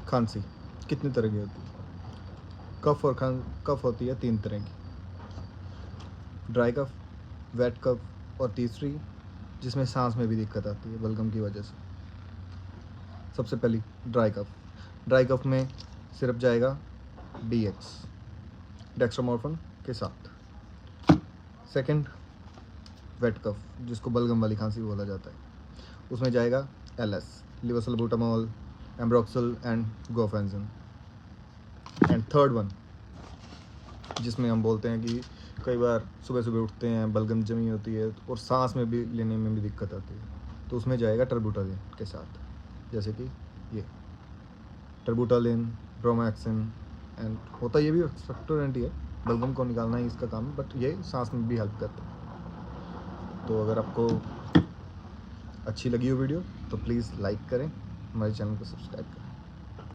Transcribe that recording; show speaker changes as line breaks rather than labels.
खांसी कितनी तरह की होती है? कफ और कफ होती है 3 तरह की, ड्राई कफ, वेट कफ और तीसरी जिसमें सांस में भी दिक्कत आती है बलगम की वजह से। सबसे पहली ड्राई कफ। ड्राई कफ में सिरप जाएगा DX, डेक्स्ट्रोमोर्फन के साथ। सेकंड वेट कफ, जिसको बलगम वाली खांसी बोला जाता है, उसमें जाएगा LS, levosalbutamol, ambroxol and guaifenesin. And third one, जिसमें हम बोलते हैं कि कई बार सुबह सुबह उठते हैं, बलगम जमी होती है और सांस में भी लेने में भी दिक्कत आती है, तो उसमें जाएगा टर्बुटालिन के साथ, जैसे कि ये टर्बुटालिन, ब्रोमैक्सिन। एंड होता ये भी एक्सपेक्टोरेंट ही है, बलगम को निकालना ही इसका काम है, बट ये सांस में भी हेल्प करता है। तो अगर आपको अच्छी लगी हो वीडियो तो प्लीज़ लाइक करें, हमारे चैनल को सब्सक्राइब करें।